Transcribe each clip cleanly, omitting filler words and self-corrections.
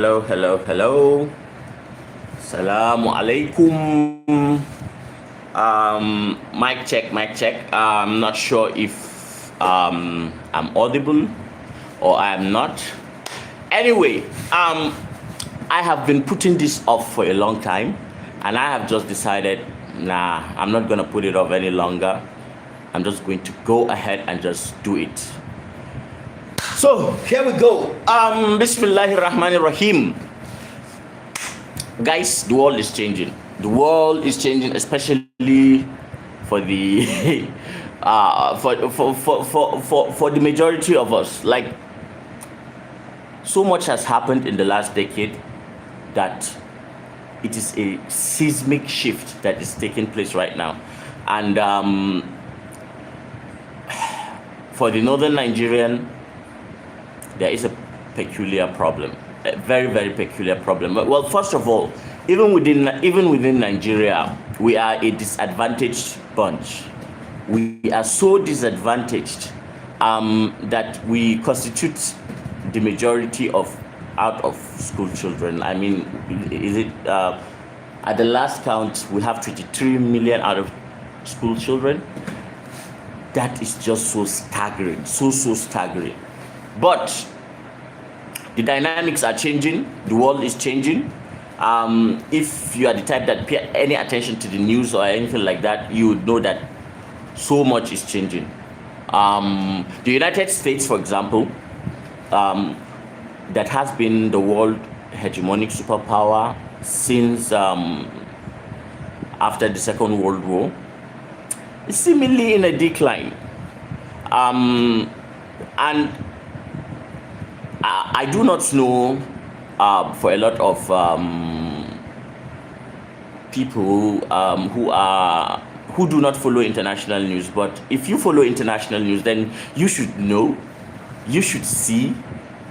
Hello, hello, hello. Assalamu alaikum. Mic check, mic check. I'm not sure if I'm audible or I'm not. Anyway, I have been putting this off for a long time, and I have just decided, nah, I'm not gonna put it off any longer. I'm just going to go ahead and just do it. So here we go. Bismillahir Rahmanir Rahim. Guys, the world is changing. The world is changing, especially for the for the majority of us. Like, so much has happened in the last decade that it is a seismic shift that is taking place right now, and for the Northern Nigerian, there is a peculiar problem, a very, very peculiar problem. Well, first of all, even within Nigeria, we are a disadvantaged bunch. We are so disadvantaged that we constitute the majority of out of school children. I mean, is it at the last count we have 23 million out of school children? That is just so staggering, so staggering. But the dynamics are changing. The world is changing. If you are the type that pay any attention to the news or anything like that, you would know that so much is changing. The United States, for example, that has been the world hegemonic superpower since after the Second World War, is seemingly in a decline. And I do not know for a lot of people who do not follow international news, but if you follow international news, then you should know, you should see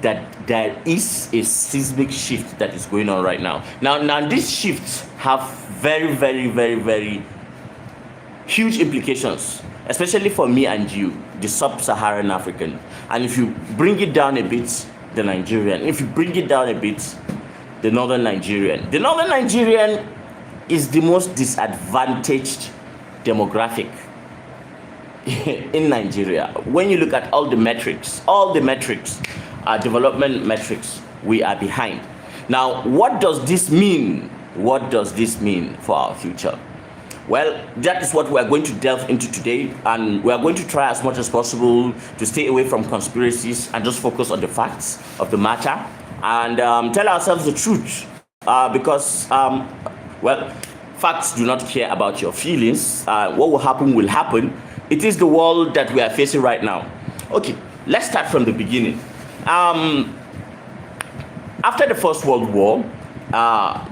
that there is a seismic shift that is going on right now. Now these shifts have very, very, very, very huge implications, especially for me and you, the sub-Saharan African. And if you bring it down a bit, the Nigerian. If you bring it down a bit, the Northern Nigerian. The Northern Nigerian is the most disadvantaged demographic in Nigeria. When you look at all the metrics, development metrics, we are behind. Now, what does this mean? What does this mean for our future? Well, that is what we are going to delve into today, and we are going to try as much as possible to stay away from conspiracies and just focus on the facts of the matter and tell ourselves the truth, because, well, facts do not care about your feelings. What will happen. It is the world that we are facing right now. Okay, let's start from the beginning. After the First World War,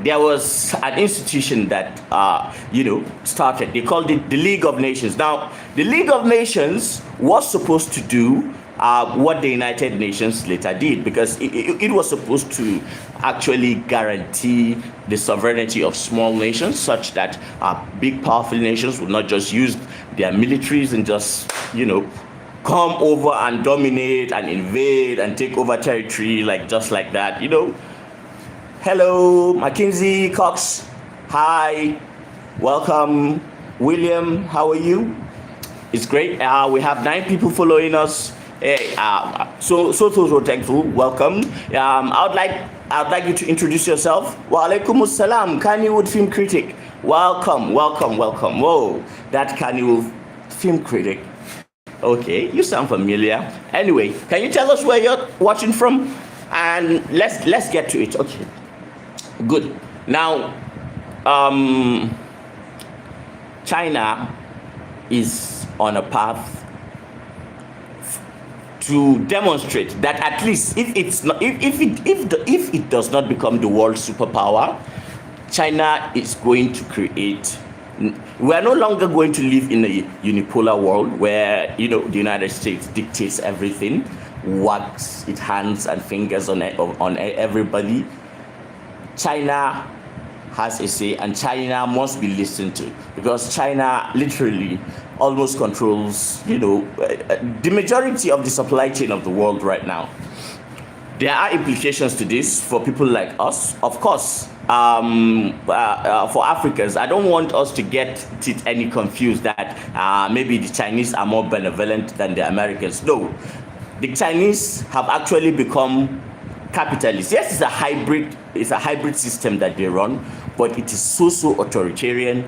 there was an institution that started. They called it the League of Nations. Now, the League of Nations was supposed to do what the United Nations later did, because it was supposed to actually guarantee the sovereignty of small nations, such that big powerful nations would not just use their militaries and just come over and dominate and invade and take over territory just like that. Hello, Mackenzie Cox. Hi, welcome. William, how are you? It's great. We have 9 people following us. Hey, so thankful. Welcome. I'd like you to introduce yourself. Wa alaikum assalam, Kannywood film critic. Welcome. Whoa, that Kannywood film critic. Okay, you sound familiar. Anyway, can you tell us where you're watching from? And let's get to it. Okay. Good. Now, China is on a path to demonstrate that at least if it does not become the world superpower, China is going to create. We are no longer going to live in a unipolar world where the United States dictates everything, wags its hands and fingers on everybody. China has a say, and China must be listened to, because China literally almost controls, the majority of the supply chain of the world right now. There are implications to this for people like us. Of course, for Africans, I don't want us to get any confused that maybe the Chinese are more benevolent than the Americans. No, the Chinese have actually become capitalists. Yes, it's a hybrid system that they run, but it is so authoritarian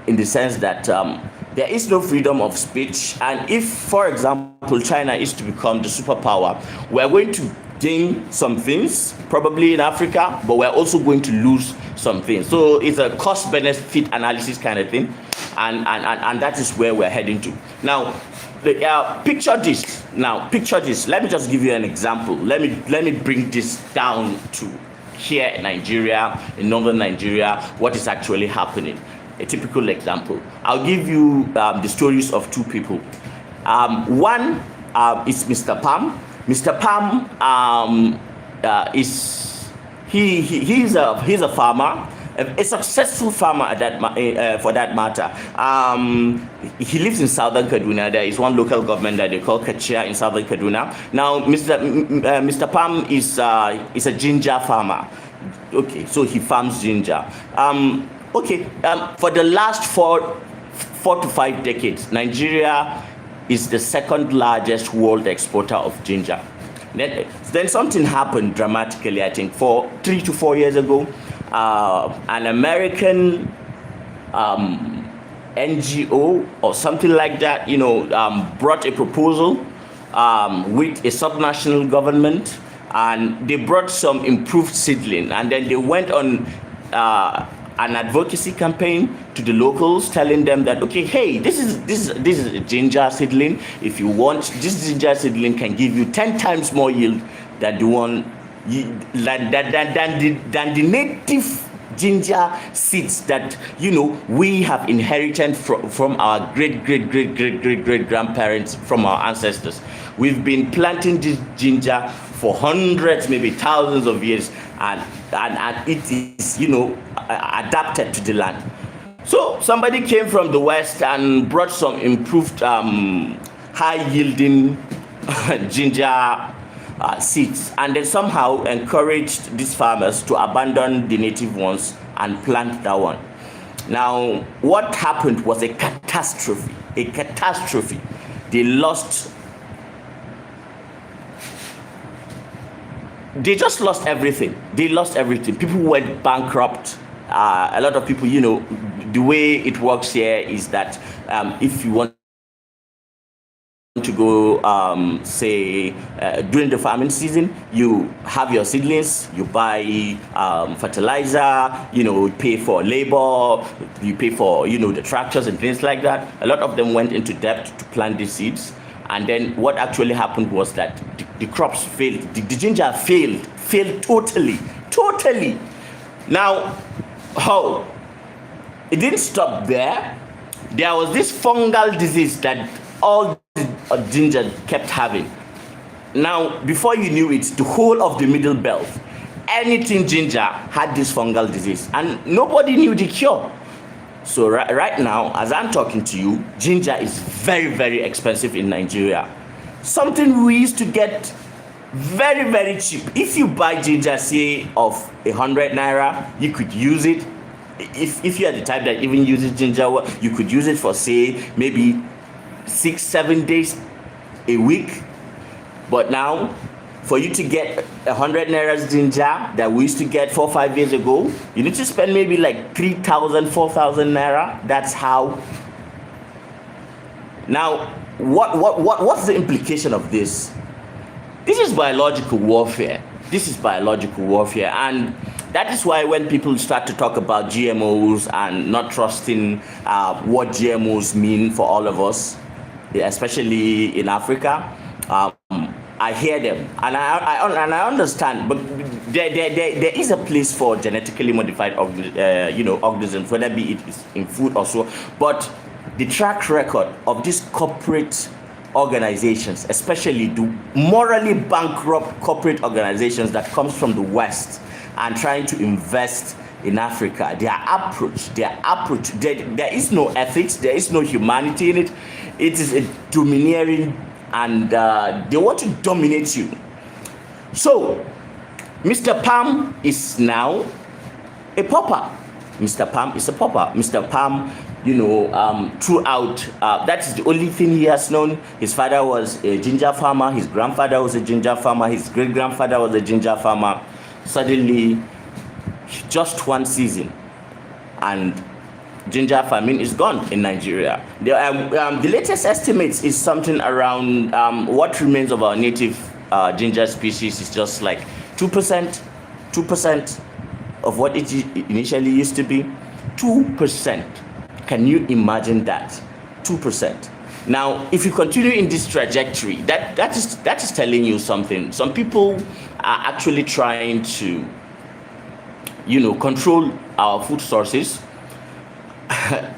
in the sense that there is no freedom of speech. And if, for example, China is to become the superpower, we're going to gain some things, probably in Africa, but we're also going to lose some things. So it's a cost-benefit analysis kind of thing, and that is where we're heading to. Now, picture this. Let me just give you an example. Let me bring this down to here in Nigeria, in Northern Nigeria, what is actually happening. A typical example. I'll give you the stories of two people. One is Mr. Pam. Mr. Pam he's a farmer, a successful farmer at that for that matter. He lives in Southern Kaduna. There is one local government that they call Kachia in Southern Kaduna. Now, Mr. Pam is a ginger farmer. Okay, so he farms ginger. For the last four to 5 decades, Nigeria is the second largest world exporter of ginger. Then something happened dramatically, I think, 3 to 4 years ago. An American NGO or something like that, brought a proposal with a subnational government, and they brought some improved seedling, and then they went on an advocacy campaign to the locals, telling them that, okay, hey, this is a ginger seedling. If you want, this ginger seedling can give you 10 times more yield than the native ginger seeds that we have inherited from our great grandparents, from our ancestors. We've been planting this ginger for hundreds, maybe thousands of years, and it is adapted to the land. So somebody came from the west and brought some improved high yielding ginger seeds, and then somehow encouraged these farmers to abandon the native ones and plant that one. Now, what happened was a catastrophe. They just lost everything. People went bankrupt. A lot of people, the way it works here is that if you want to go, during the farming season, you have your seedlings, you buy fertilizer, you pay for labor, you pay for, the tractors and things like that. A lot of them went into debt to plant these seeds. And then what actually happened was that the crops failed. The ginger failed totally. Now, how? It didn't stop there. There was this fungal disease that all the ginger kept having. Now, before you knew it, the whole of the middle belt, anything ginger had this fungal disease, and nobody knew the cure. So right now, as I'm talking to you, ginger is very expensive in Nigeria. Something we used to get very cheap. If you buy ginger, say, of 100 naira, you could use it. If you're the type that even uses ginger, you could use it for, say, maybe 6-7 days a week. But now, for you to get 100 naira ginger that we used to get 4-5 years ago, you need to spend maybe like 3,000, 4,000 naira. That's how. Now, what's the implication of this? This is biological warfare. And that is why when people start to talk about GMOs and not trusting what GMOs mean for all of us, especially in Africa, I hear them, and I understand, but there is a place for genetically modified organisms, whether be it is in food or so. But the track record of these corporate organizations, especially the morally bankrupt corporate organizations that comes from the West and trying to invest in Africa, their approach, there is no ethics, there is no humanity in it. It is a domineering, and they want to dominate you. So Mr. Palm is now a pauper. Mr. Palm is a pauper. Mr. Palm, throughout, that's the only thing he has known. His father was a ginger farmer. His grandfather was a ginger farmer. His great-grandfather was a ginger farmer. Suddenly, just one season, and ginger farming is gone in Nigeria. The latest estimates is something around what remains of our native ginger species is just like 2% of what it initially used to be. 2%. Can you imagine that? 2%. Now, if you continue in this trajectory, that is telling you something. Some people are actually trying to, control our food sources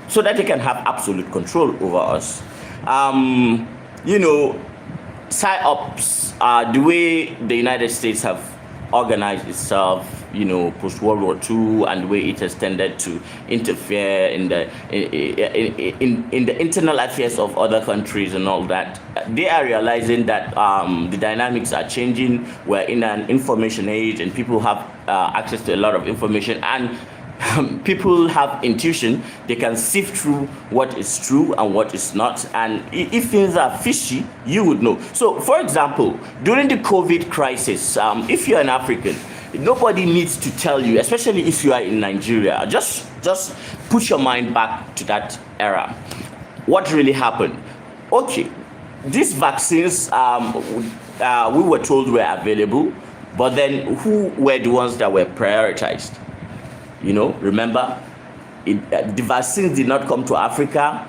so that they can have absolute control over us. PSYOPs, the way the United States have organized itself, post World War II, and the way it has tended to interfere in the internal affairs of other countries and all that. They are realizing that the dynamics are changing. We're in an information age, and people have access to a lot of information, and people have intuition. They can sift through what is true and what is not, and if things are fishy, you would know. So, for example, during the COVID crisis, if you're an African, nobody needs to tell you, especially if you are in Nigeria. Just put your mind back to that era. What really happened? Okay, these vaccines, we were told were available, but then who were the ones that were prioritized? Remember, the vaccines did not come to Africa.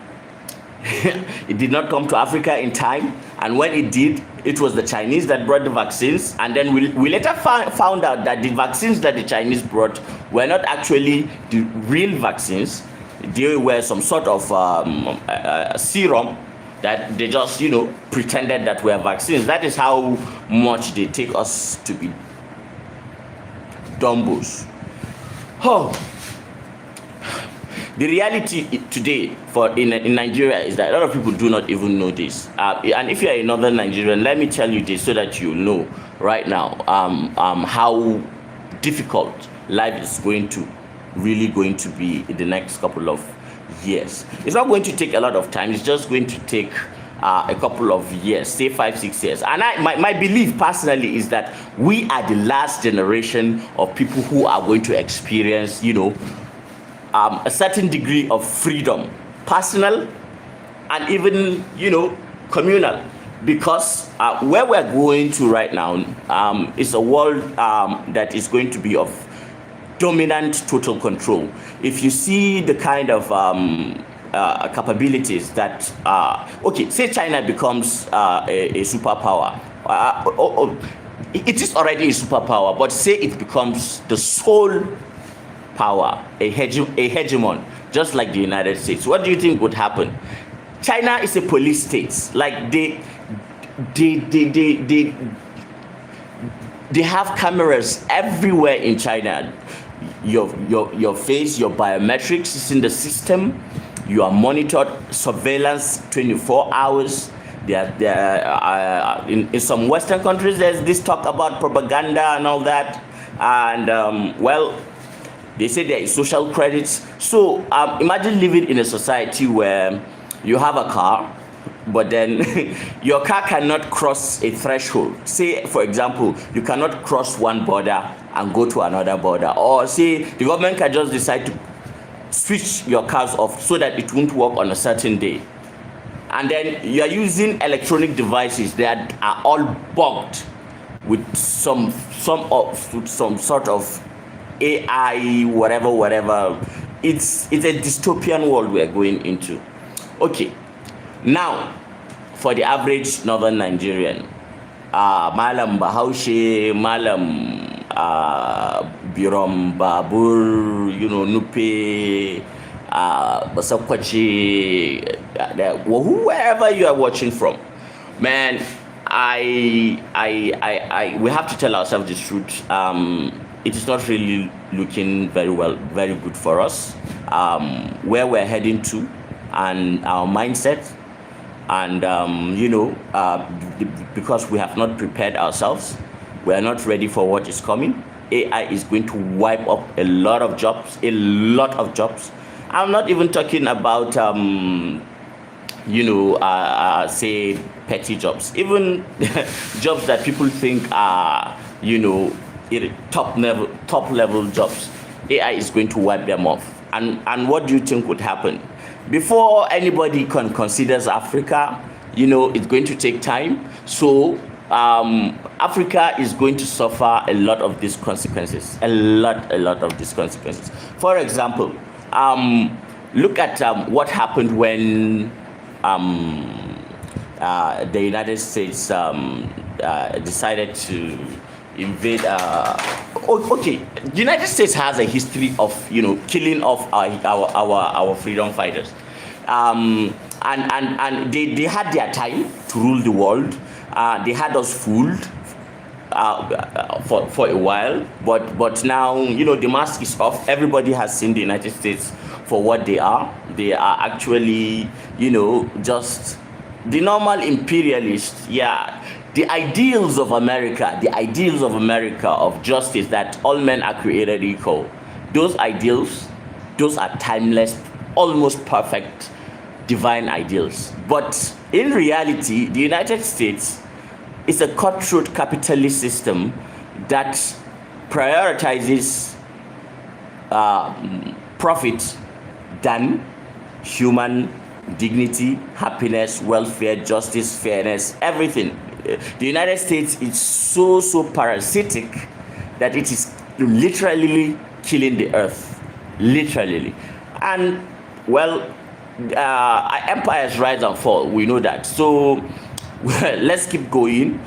It did not come to Africa in time, and when it did, it was the Chinese that brought the vaccines, and then we later found out that the vaccines that the Chinese brought were not actually the real vaccines. They were some sort of serum that they just, pretended that were vaccines. That is how much they take us to be dumbos. Oh. The reality today in Nigeria is that a lot of people do not even know this. And if you're a Northern Nigerian, let me tell you this so that you know right now how difficult life is really going to be in the next couple of years. It's not going to take a lot of time. It's just going to take a couple of years, say 5-6 years. And my belief personally is that we are the last generation of people who are going to experience, a certain degree of freedom, personal and even, communal, because where we're going to right now is a world that is going to be of dominant total control. If you see the kind of capabilities that, say China becomes a superpower, it is already a superpower, but say it becomes the sole power, a hegemon, just like the United States. What do you think would happen? China is a police state. Like they have cameras everywhere in China. Your face, your biometrics is in the system. You are monitored, surveillance 24 hours. In some Western countries, there's this talk about propaganda and all that, and they say there is social credits. So imagine living in a society where you have a car, but then your car cannot cross a threshold. Say, for example, you cannot cross one border and go to another border. Or say the government can just decide to switch your cars off so that it won't work on a certain day. And then you are using electronic devices that are all bugged with some sort of AI, whatever. It's a dystopian world we are going into. Okay, now for the average Northern Nigerian, Malam Bahaushe, Malam Birom Babur, Nupe, Basakwachi, whoever you are watching from, man, we have to tell ourselves the truth. It is not really looking very good for us, where we're heading to, and our mindset, and because we have not prepared ourselves, We are not ready for what is coming. AI is going to wipe up a lot of jobs, a lot of jobs. I'm not even talking about, say petty jobs, even jobs that people think are, top level jobs. AI is going to wipe them off. And what do you think would happen? Before anybody considers Africa, it's going to take time. So Africa is going to suffer a lot of these consequences. A lot of these consequences. For example, look at what happened when the United States decided to invade. The United States has a history of killing off our freedom fighters, and they had their time to rule the world. They had us fooled for a while, but now the mask is off. Everybody has seen the United States for what they are. They are actually just the normal imperialists. Yeah, the ideals of America, of justice, that all men are created equal. Those ideals, those are timeless, almost perfect, divine ideals. But in reality, the United States is a cutthroat capitalist system that prioritizes profit than human dignity, happiness, welfare, justice, fairness, everything. The United States is so parasitic that it is literally killing the earth. Literally. And empires rise and fall. We know that. So let's keep going.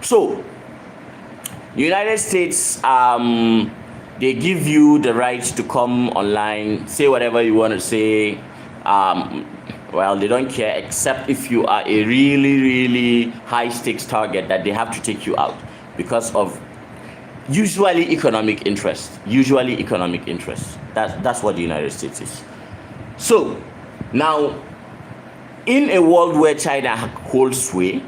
So United States, they give you the right to come online, say whatever you want to say. They don't care, except if you are a really high stakes target that they have to take you out because of usually economic interest. That's what the United States is. So now, in a world where China holds sway,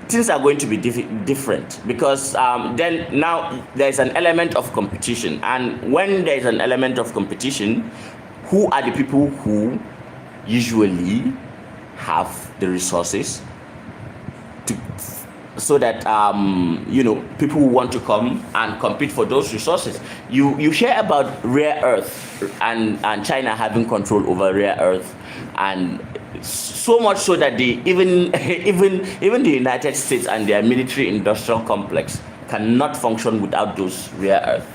things are going to be different because then now there's an element of competition, and when there's an element of competition, who are the people who usually have the resources so that people who want to come and compete for those resources? You hear about rare earth and China having control over rare earth, and so much so that even the United States and their military industrial complex cannot function without those rare earth.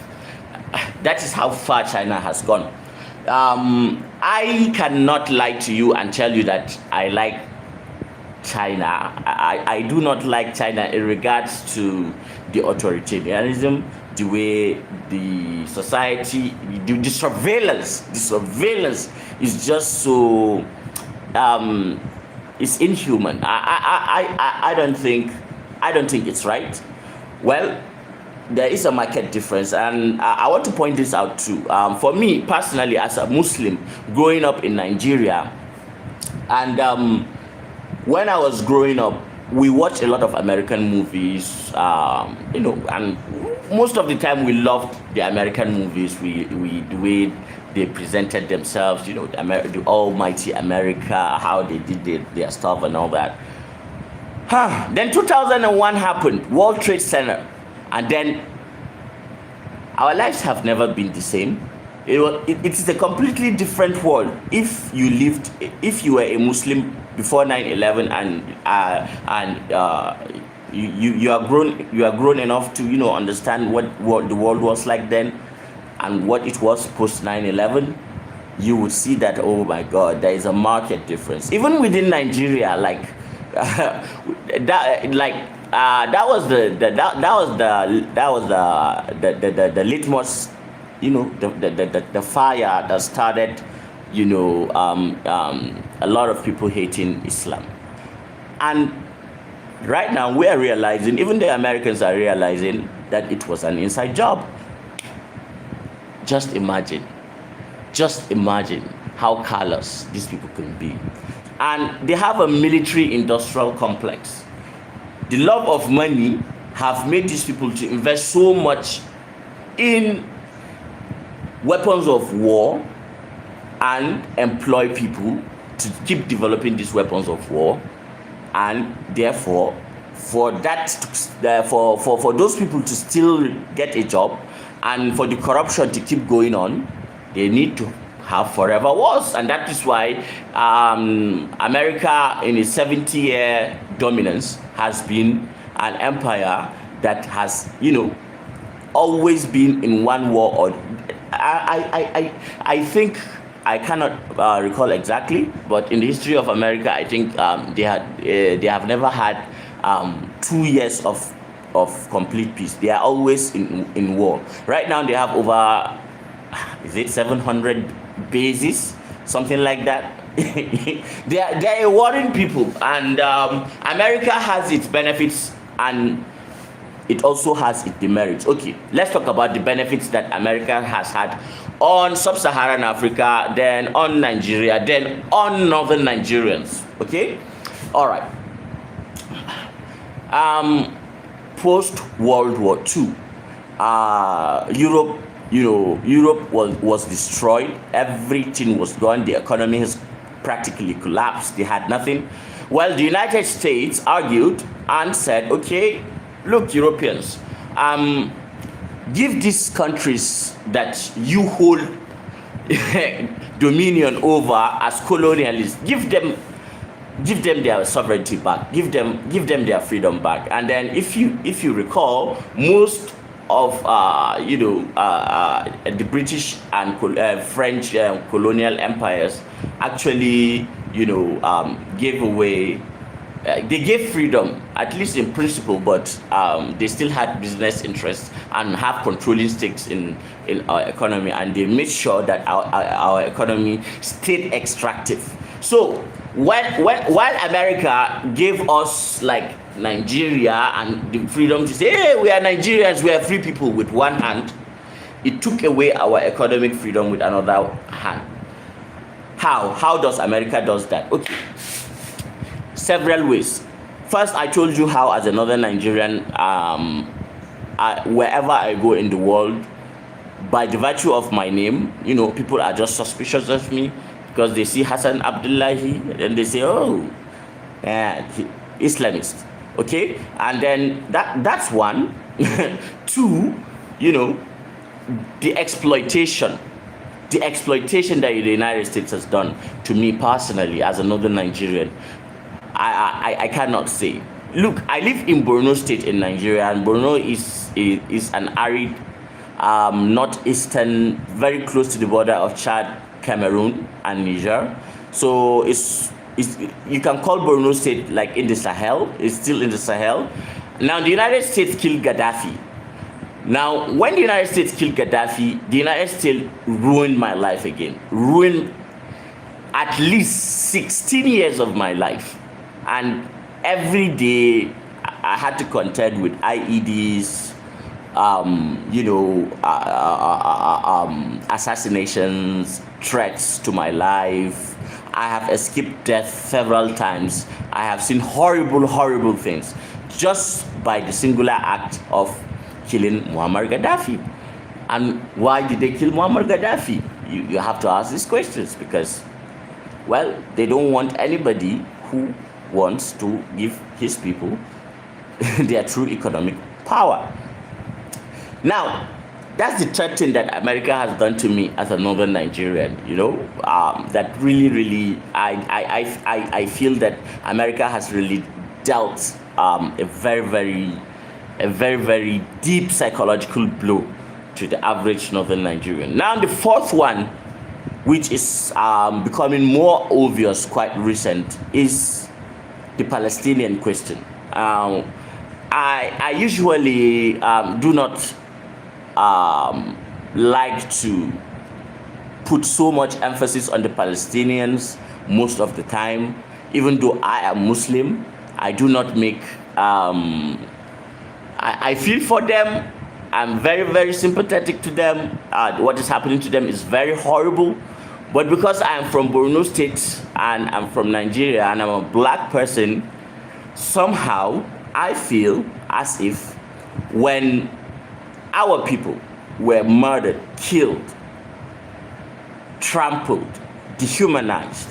That is how far China has gone. I cannot lie to you and tell you that I like China. I do not like China in regards to the authoritarianism, the way the society, the surveillance is just so it's inhuman. I don't think it's right. Well, there is a market difference, and I want to point this out too. For me personally, as a Muslim growing up in Nigeria, and when I was growing up, we watched a lot of American movies, and most of the time we loved the American movies. We the way they presented themselves, the almighty America, how they did their stuff and all that. Then 2001 happened, World Trade Center, and then our lives have never been the same. It is a completely different world. If you were a Muslim before 9/11 and you are grown enough to understand what the world was like then and what it was post 9/11, you would see that, oh my God, there is a market difference. Even within Nigeria, that was the litmus, the fire that started, a lot of people hating Islam. And right now we are realizing, even the Americans are realizing, that it was an inside job. Just imagine how callous these people can be. And they have a military industrial complex. the love of money have made these people to invest so much in weapons of war and employ people to keep developing these weapons of war, and therefore for that for those people to still get a job and for the corruption to keep going on, they need to have forever wars. And that is why America in its 70-year dominance has been an empire that has, you know, always been in one war. Or I think, I cannot recall exactly, but in the history of America, I think they have never had 2 years of complete peace. They are always in war. Right now they have over, is it 700 bases, something like that. they are a warring people, and America has its benefits and it also has its demerits. Okay, let's talk about the benefits that America has had on sub-Saharan Africa, then on Nigeria, then on Northern Nigerians. Okay, all right. Post World War II, Europe, Europe was destroyed. Everything was gone. The economy has practically collapsed. They had nothing. Well, the United States argued and said, okay, look, Europeans, give these countries that you hold dominion over as colonialists, give them their sovereignty back, give them their freedom back. And then if you recall, most of the British and French colonial empires actually gave away, they gave freedom, at least in principle, but they still had business interests and have controlling stakes in our economy, and they made sure that our economy stayed extractive. So while America gave us like Nigeria and the freedom to say, hey, we are Nigerians, we are free people with one hand, it took away our economic freedom with another hand. How does America does that? Okay, several ways. First, I told you how as a Northern Nigerian, wherever I go in the world, by the virtue of my name, people are just suspicious of me because they see Hassan Abdullahi and they say, oh, Islamist. Okay, and then that's one. Two, the exploitation that the United States has done to me personally as a Northern Nigerian, I cannot say. Look, I live in Borno State in Nigeria, and Borno is an arid northeastern, very close to the border of Chad, Cameroon, and Niger. So you can call Borno State like in the Sahel. It's still in the Sahel. Now the United States killed Gaddafi. Now when the United States killed Gaddafi, the United States ruined my life again. Ruined at least 16 years of my life. And every day I had to contend with IEDs, assassinations, threats to my life. I have escaped death several times. I have seen horrible things just by the singular act of killing Muammar Gaddafi. And why did they kill Muammar Gaddafi? You have to ask these questions because, well, they don't want anybody who wants to give his people their true economic power. Now, that's the third thing that America has done to me as a Northern Nigerian, that really, I feel that America has really dealt a very deep psychological blow to the average Northern Nigerian. Now, the fourth one, which is becoming more obvious quite recent, is the Palestinian question. I usually do not like to put so much emphasis on the Palestinians most of the time. Even though I am Muslim, I do not make I feel for them. I'm very sympathetic to them. What is happening to them is very horrible. But because I am from Borno State and I'm from Nigeria and I'm a black person, somehow I feel as if when our people were murdered, killed, trampled, dehumanized,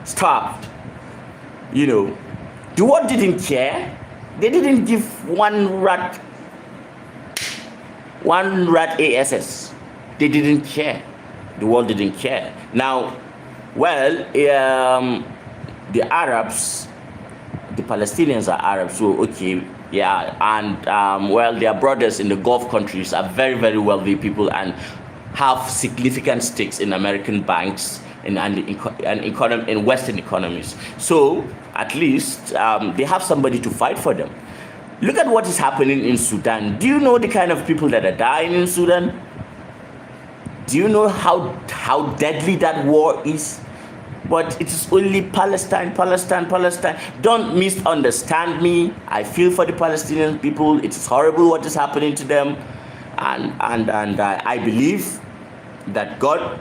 starved, the world didn't care. They didn't give one rat ASS. They didn't care. The world didn't care. Now, well, the Arabs, the Palestinians are Arabs, so okay, yeah, and well, their brothers in the Gulf countries are very, very wealthy people and have significant stakes in American banks and in Western economies. So at least they have somebody to fight for them. Look at what is happening in Sudan. Do you know the kind of people that are dying in Sudan? Do you know how deadly that war is? But it is only Palestine. Don't misunderstand me. I feel for the Palestinian people. It is horrible what is happening to them. And I believe that God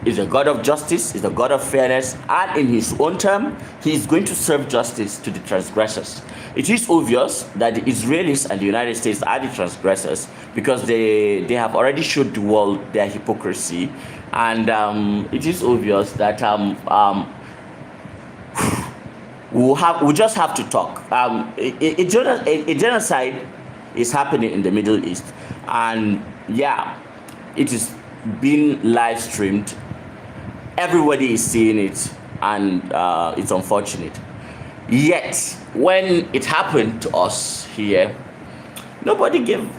is a God of justice, is a God of fairness, and in his own term, he is going to serve justice to the transgressors. It is obvious that the Israelis and the United States are the transgressors because they have already showed the world their hypocrisy, and it is obvious that we just have to talk. A genocide is happening in the Middle East, and yeah, it is being live streamed. Everybody is seeing it, and it's unfortunate. Yet, when it happened to us here, nobody gave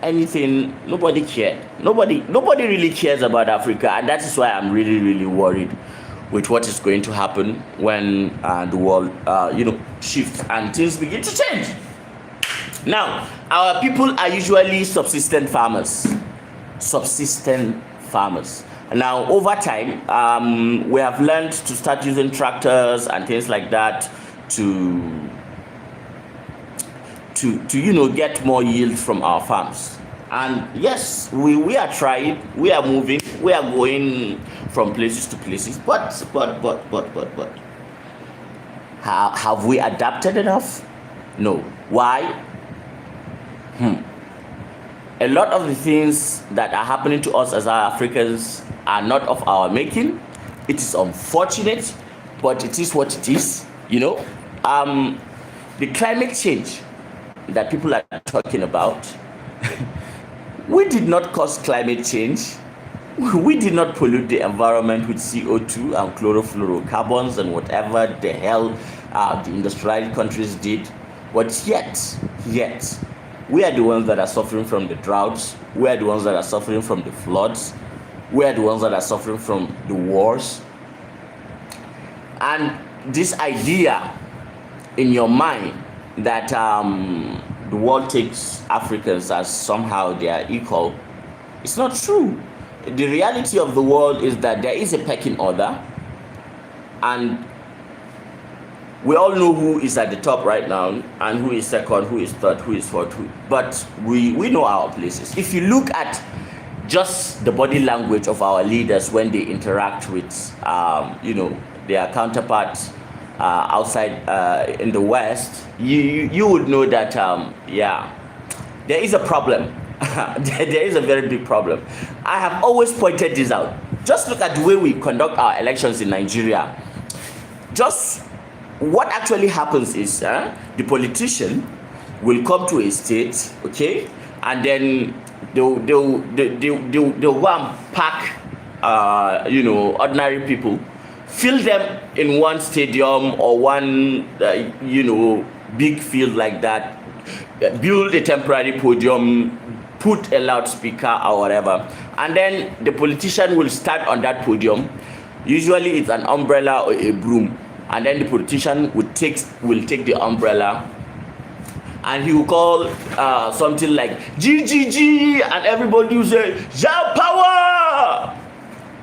anything. Nobody cared. Nobody really cares about Africa, and that is why I'm really, really worried with what is going to happen when the world, shifts and things begin to change. Now, our people are usually subsistent farmers. Now, over time, we have learned to start using tractors and things like that to get more yield from our farms. And yes, we are trying, we are moving, we are going from places to places. But have we adapted enough? No. Why? A lot of the things that are happening to us as our Africans are not of our making. It is unfortunate, but it is what it is. The climate change that people are talking about, we did not cause climate change. We did not pollute the environment with CO2 and chlorofluorocarbons and whatever the hell the industrialized countries did. But yet, we are the ones that are suffering from the droughts. We are the ones that are suffering from the floods. We are the ones that are suffering from the wars. And this idea in your mind that the world takes Africans as somehow they are equal, it's not true. The reality of the world is that there is a pecking order, and we all know who is at the top right now and who is second, who is third, who is fourth. But we know our places. If you look at just the body language of our leaders when they interact with, their counterparts outside in the West, you would know that, there is a problem. There is a very big problem. I have always pointed this out. Just look at the way we conduct our elections in Nigeria. Just what actually happens is the politician will come to a state, okay, and then they'll go and pack ordinary people, fill them in one stadium or one big field like that, build a temporary podium, put a loudspeaker or whatever, and then the politician will stand on that podium. Usually it's an umbrella or a broom, and then the politician will take the umbrella and he will call something like GGG, and everybody will say Jah power,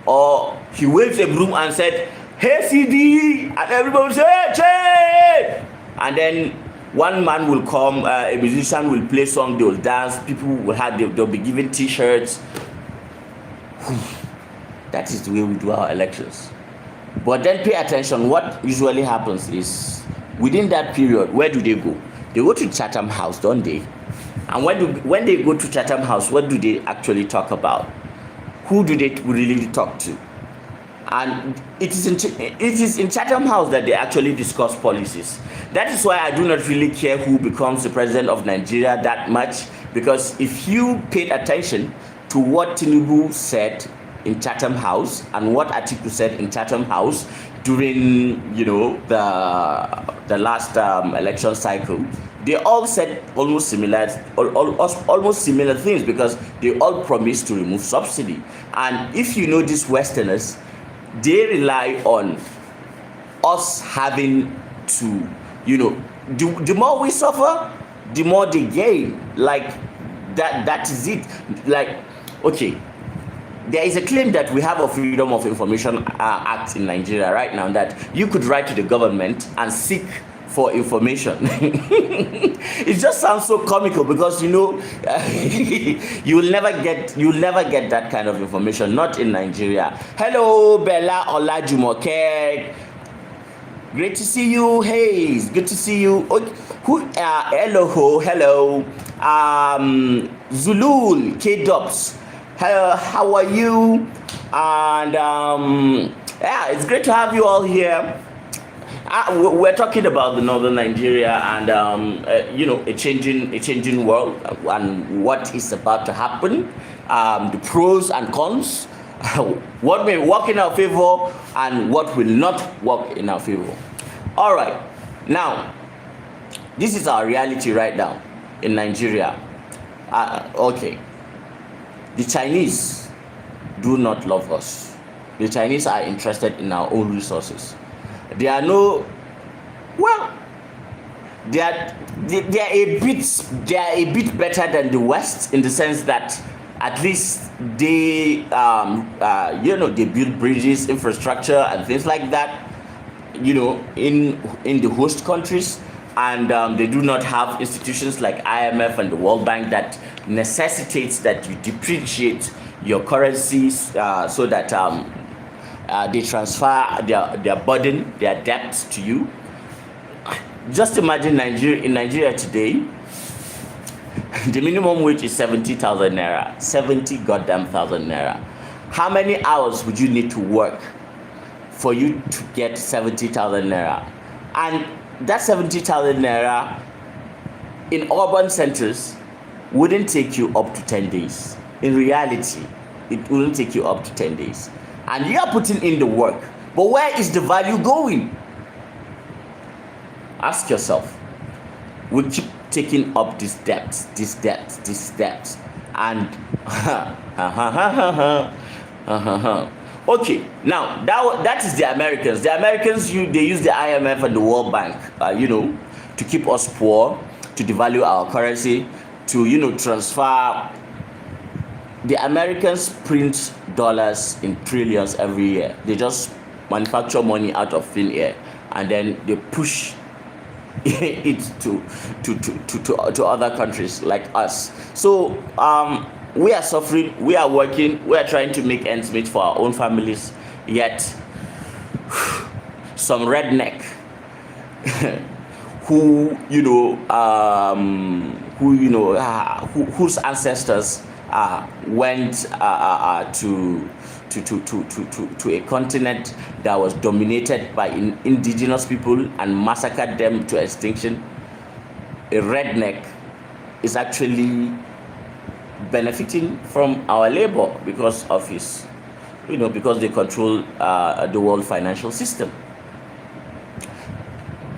or he waves a broom and said hey CD, and everybody will say hey Che, and then one man will come, a musician will play song, they will dance, people will they'll be given t-shirts. That is the way we do our elections. But then pay attention, what usually happens is within that period, where do they go? They go to Chatham House, don't they? And when they go to Chatham House, what do they actually talk about? Who do they really talk to? And it is in Chatham House that they actually discuss policies. That is why I do not really care who becomes the president of Nigeria that much, because if you paid attention to what Tinubu said in Chatham House and what Atiku said in Chatham House during, the last election cycle, they all said almost similar things, because they all promised to remove subsidy. And if you know these Westerners, they rely on us having to, the more we suffer, the more they gain. Like that is it. Like, okay, there is a claim that we have a Freedom of Information Act in Nigeria right now, that you could write to the government and seek for information. It just sounds so comical, because you'll never get that kind of information, not in Nigeria. Hello, Bella Olajumoke. Great to see you. Hey, it's good to see you. Hello. Zulul K-Dubs. Hello, how are you? And it's great to have you all here. We're talking about the Northern Nigeria and a changing world and what is about to happen, the pros and cons, what may work in our favor and what will not work in our favor. All right, now this is our reality right now in Nigeria. Okay, the Chinese do not love us. The Chinese are interested in our own resources. They are they are a bit better than the West, in the sense that at least they they build bridges, infrastructure and things like that, in the host countries, and they do not have institutions like IMF and the World Bank that necessitates that you depreciate your currencies so that they transfer their burden, their debts to you. Just imagine in Nigeria today, the minimum wage is 70,000 naira, 70 goddamn thousand naira. How many hours would you need to work for you to get 70,000 naira? And that 70,000 naira in urban centers wouldn't take you up to 10 days. In reality, it wouldn't take you up to 10 days. And you are putting in the work, but where is the value going? Ask yourself. We keep taking up these debts, and okay, now that is the Americans. The Americans, they use the IMF and the World Bank, to keep us poor, to devalue our currency, to transfer. The Americans print dollars in trillions every year. They just manufacture money out of thin air, and then they push it to other countries like us. So we are suffering, we are working, we are trying to make ends meet for our own families, yet some redneck whose ancestors went to a continent that was dominated by indigenous people and massacred them to extinction. A redneck is actually benefiting from our labor because of his, because they control the world financial system.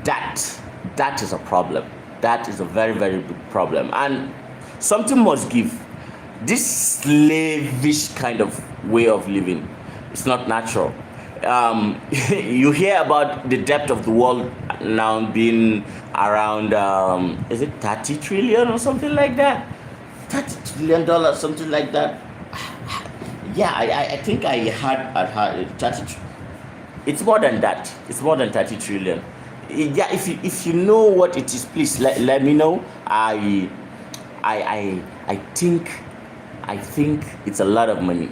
That is a problem. That is a very, very big problem, and something must give. This slavish kind of way of living, it's not natural. You hear about the debt of the world now being around, is it 30 trillion or something like that? $30 trillion, something like that. Yeah, I think I had 30. It's more than that. It's more than 30 trillion. Yeah, if you know what it is, please let me know. I think it's a lot of money.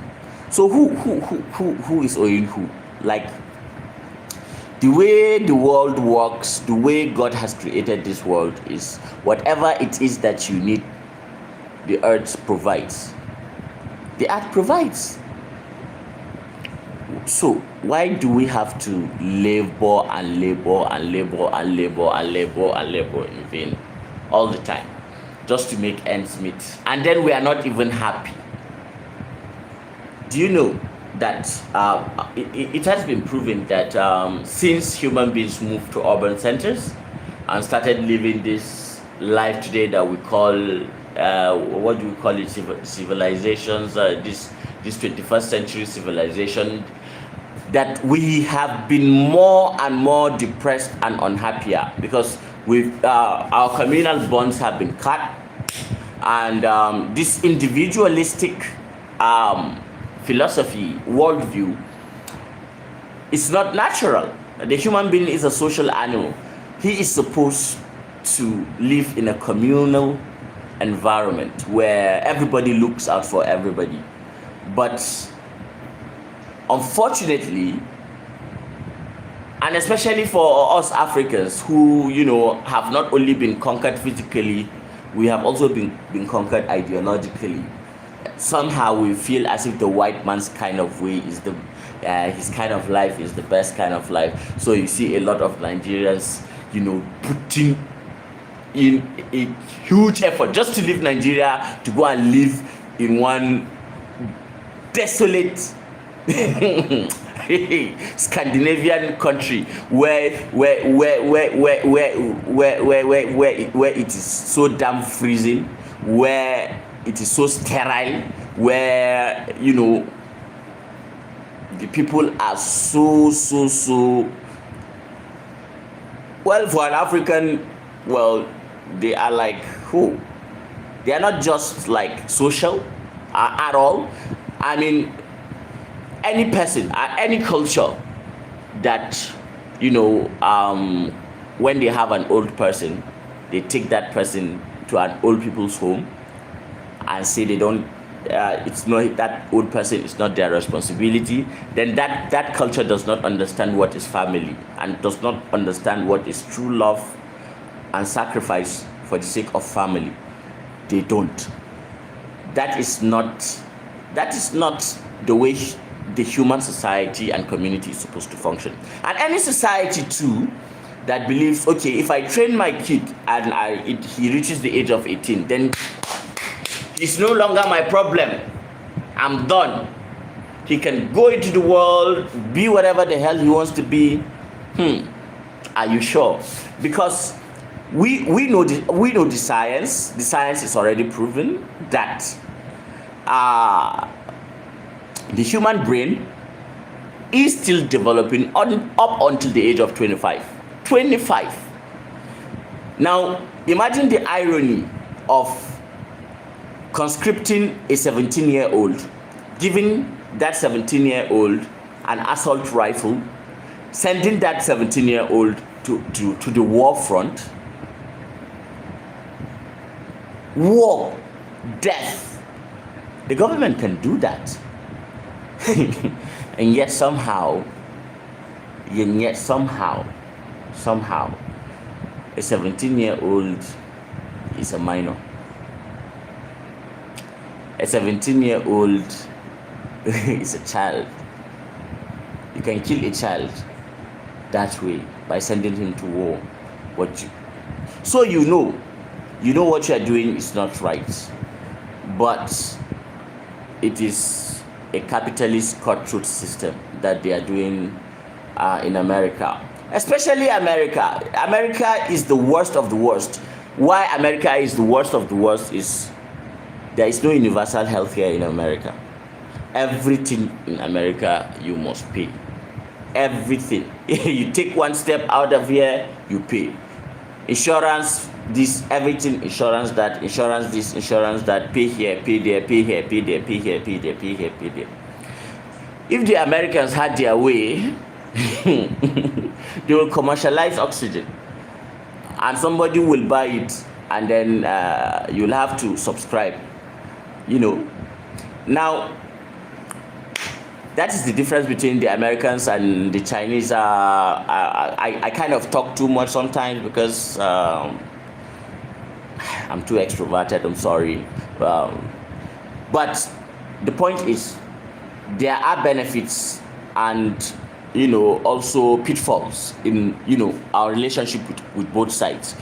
So who is owing who? Like, The way the world works, the way God has created this world is whatever it is that you need, the earth provides. The earth provides. So why do we have to labor and labor and labor and labor and labor and labor in vain all the time just to make ends meet? And then we are not even happy. Do you know that it has been proven that since human beings moved to urban centers and started living this life today that we call what do we call it, civilizations, this 21st century civilization, that we have been more and more depressed and unhappier because our communal bonds have been cut, and this individualistic philosophy, worldview, is not natural. The human being is a social animal. He is supposed to live in a communal environment where everybody looks out for everybody. But unfortunately, and especially for us Africans who, have not only been conquered physically, we have also been conquered ideologically. Somehow we feel as if the white man's kind of way is his kind of life is the best kind of life. So you see a lot of Nigerians, putting in a huge effort just to leave Nigeria to go and live in one desolate Scandinavian country where it is so damn freezing, where it is so sterile, where the people are so well, for an African, they are like who? They are not just like social at all. I mean, any person, any culture that when they have an old person, they take that person to an old people's home and say they don't. It's not that old person. It's not their responsibility. Then that culture does not understand what is family and does not understand what is true love and sacrifice for the sake of family. They don't. That is not the way the human society and community is supposed to function. And any society too that believes, okay, if I train my kid and he reaches the age of 18, then it's no longer my problem. I'm done. He can go into the world, be whatever the hell he wants to be. Are you sure? Because we know the science. The science is already proven that the human brain is still developing up until the age of 25. 25. Now, imagine the irony of conscripting a 17-year-old, giving that 17-year-old an assault rifle, sending that 17-year-old to the war front. War, death. The government can do that. And yet somehow, a 17-year-old is a minor. A 17-year-old is a child. You can kill a child that way by sending him to war. So you know what you are doing is not right. But it is a capitalist cutthroat system that they are doing in America. Especially America. America is the worst of the worst. Why America is the worst of the worst is there is no universal health care in America. Everything in America you must pay. Everything. You take one step out of here, you pay. Insurance, this, everything, insurance that, insurance this, insurance that, pay here, pay there, pay here, pay there, pay here, pay there, pay here, pay there. If the Americans had their way, they will commercialize oxygen. And somebody will buy it, and then you'll have to subscribe. Now, that is the difference between the Americans and the Chinese. I kind of talk too much sometimes because I'm too extroverted. I'm sorry, but the point is there are benefits and also pitfalls in our relationship with both sides.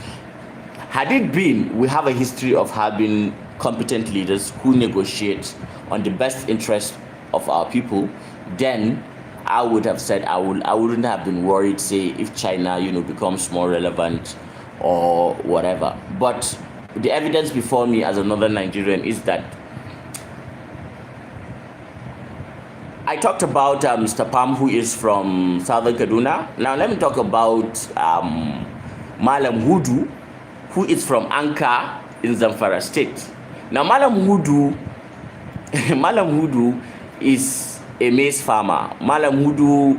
Had it been, we have a history of having competent leaders who negotiate on the best interest of our people, then I would have said I wouldn't have been worried, say, if China becomes more relevant or whatever. But the evidence before me as a Northern Nigerian is that I talked about Mr. Pam, who is from Southern Kaduna. Now let me talk about Malam Hudu, who is from Anka in Zamfara State. Now Malam Hudu is a maize farmer. Malam Hudu,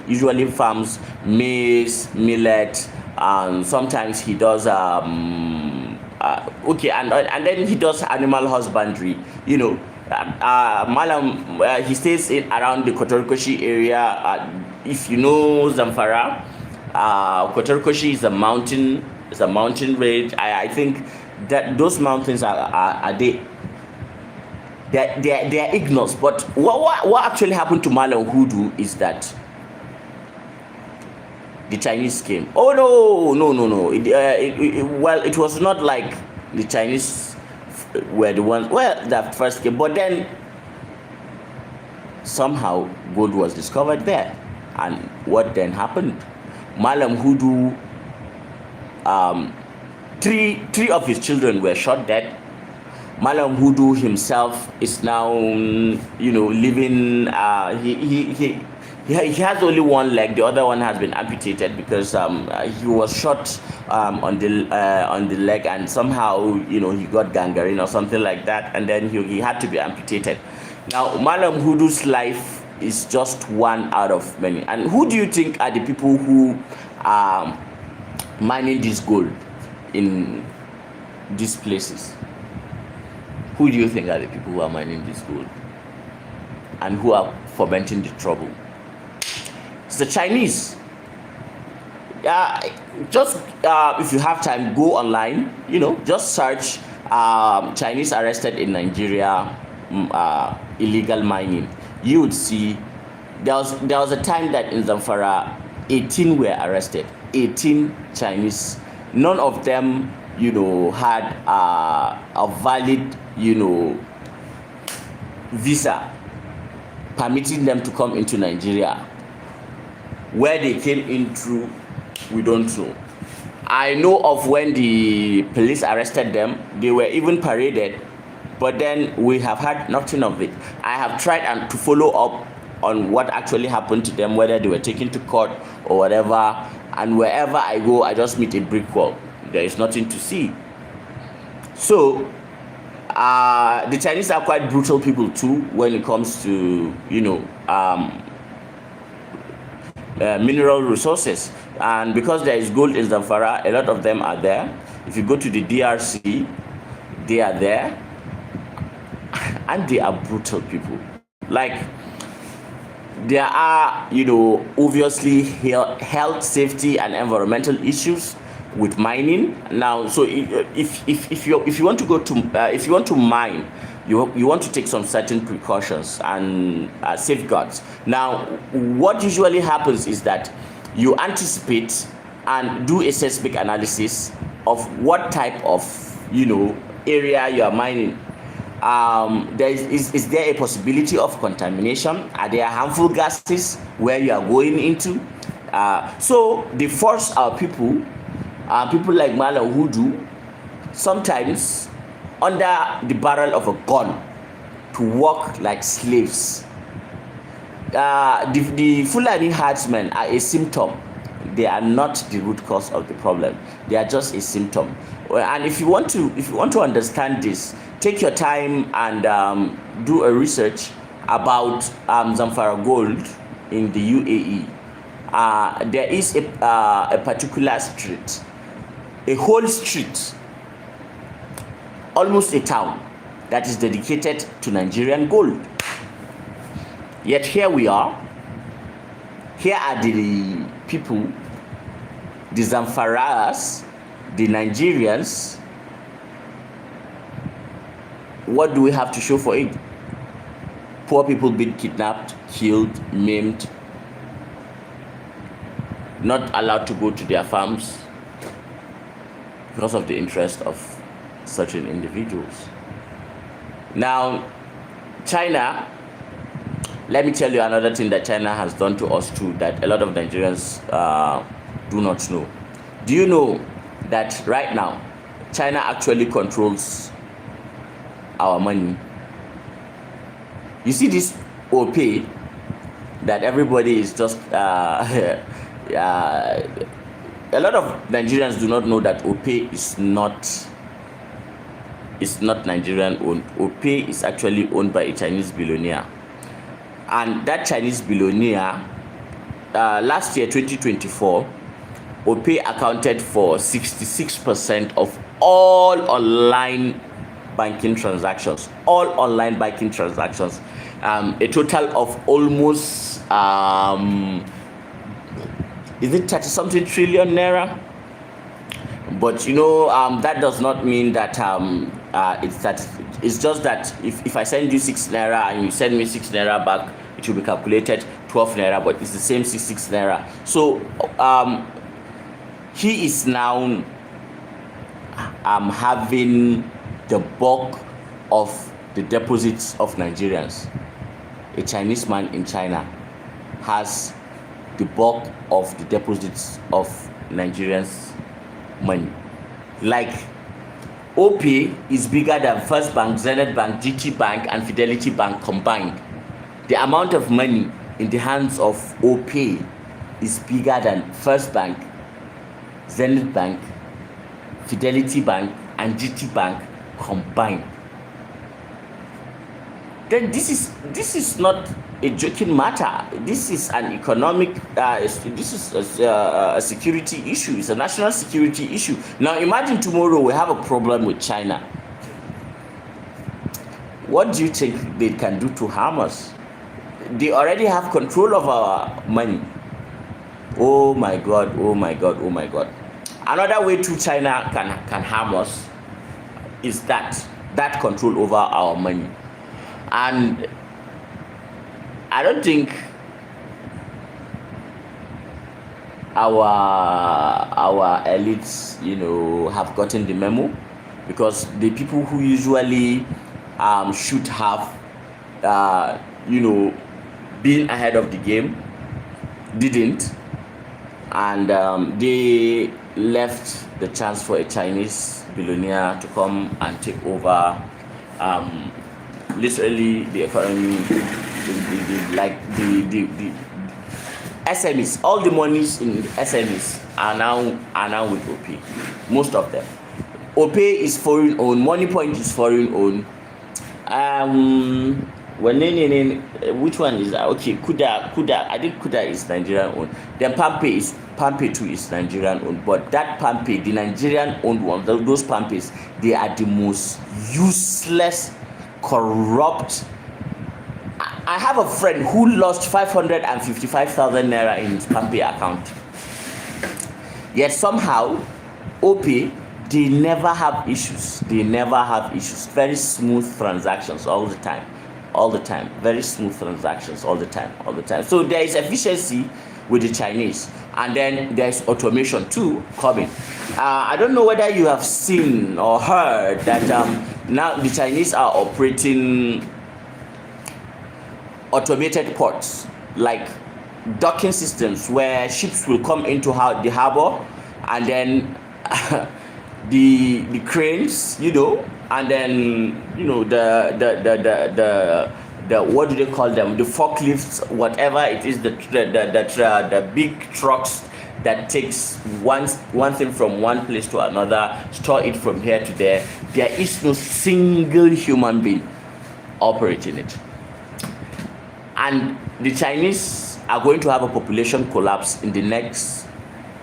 usually farms maize, millet, and sometimes he does and then he does animal husbandry. Malam, he stays around the Kotorkoshi area. If you know Zamfara, Kotorkoshi is a mountain. It's a mountain range. I think that those mountains are they are ignorant. But what actually happened to Malam Hudu is that the Chinese came. Oh no. It was not like the Chinese were the ones that first came, but then somehow gold was discovered there. And what then happened? Malam Hudu, three of his children were shot dead. Malam Hudu himself is now living. He has only one leg. The other one has been amputated because he was shot on the leg, and somehow he got gangrene or something like that, and then he had to be amputated. Now Malam Hudu's life is just one out of many. And who do you think are the people who are mining this gold in these places? Who do you think are the people who are mining this gold and who are fomenting the trouble? It's the Chinese. Just if you have time, go online. Just search Chinese arrested in Nigeria, illegal mining. You would see there was a time that in Zamfara 18 were arrested. 18 Chinese. None of them had a valid visa permitting them to come into Nigeria. Where they came in through, we don't know. I know of when the police arrested them, they were even paraded, but then we have had nothing of it. I have tried to follow up on what actually happened to them, whether they were taken to court or whatever, and wherever I go, I just meet a brick wall. There is nothing to see. So the Chinese are quite brutal people too when it comes to mineral resources, and because there is gold in Zamfara, a lot of them are there. If you go to the DRC, they are there, and they are brutal people. Like, there are obviously health, safety, and environmental issues with mining. Now, so if you want to go to if you want to mine, you want to take some certain precautions and safeguards. Now, what usually happens is that you anticipate and do a seismic analysis of what type of area you are mining. Is there a possibility of contamination? Are there harmful gases where you are going into? So they force our people like Malam Hudu, sometimes under the barrel of a gun, to work like slaves. The Fulani herdsmen are a symptom. They are not the root cause of the problem. They are just a symptom. And if you want to understand this, take your time and do a research about Zamfara gold in the UAE. There is a particular street, a whole street, almost a town, that is dedicated to Nigerian gold. Yet here we are. Here are the people, the Zamfaras, the Nigerians. What do we have to show for it? Poor people being kidnapped, killed, maimed, not allowed to go to their farms because of the interest of certain individuals. Now, China, let me tell you another thing that China has done to us too that a lot of Nigerians do not know. Do you know that right now, China actually controls our money? You see this OP that everybody is just a lot of Nigerians do not know that OP is not Nigerian owned. OP is actually owned by a Chinese billionaire, and that Chinese billionaire last year 2024 OP accounted for 66% of all online banking transactions, a total of almost is it 30 something trillion naira? But you know, that does not mean that it's just that if I send you 6 naira and you send me 6 naira back, it will be calculated 12 naira, but it's the same 6 naira. So he is now having the bulk of the deposits of Nigerians. A Chinese man in China has the bulk of the deposits of Nigerians' money. Like, OP is bigger than First Bank, Zenith Bank, GT Bank, and Fidelity Bank combined. The amount of money in the hands of OP is bigger than First Bank, Zenith Bank, Fidelity Bank, and GT Bank combined. Then this is not a joking matter. This is an economic, this is a security issue. It's a national security issue. Now imagine tomorrow we have a problem with China. What do you think they can do to harm us? They already have control of our money. Oh my God, oh my God, oh my God. Another way to China can harm us is that control over our money. And I don't think our elites, have gotten the memo, because the people who usually should have, been ahead of the game didn't, and they left the chance for a Chinese billionaire to come and take over. Literally the economy, the SMEs, all the monies in SMEs are now with OP. Most of them. OP is foreign owned. Money Point is foreign owned. Which one is that? Okay, Kuda. I think Kuda is Nigerian owned. Then Pampe too is Nigerian owned. But that Pampe, the Nigerian owned one, those Pampes, they are the most useless, corrupt. I have a friend who lost 555,000 naira in his Pampe account. Yet somehow, OP, they never have issues. Very smooth transactions all the time. Very smooth transactions all the time. So there is efficiency with the Chinese, and then there's automation too coming. I don't know whether you have seen or heard that now the Chinese are operating automated ports, like docking systems where ships will come into the harbor, and then the cranes, and then the what do they call them? The forklifts, whatever it is, the big trucks that takes one thing from one place to another, store it from here to there. There is no single human being operating it. And the Chinese are going to have a population collapse in the next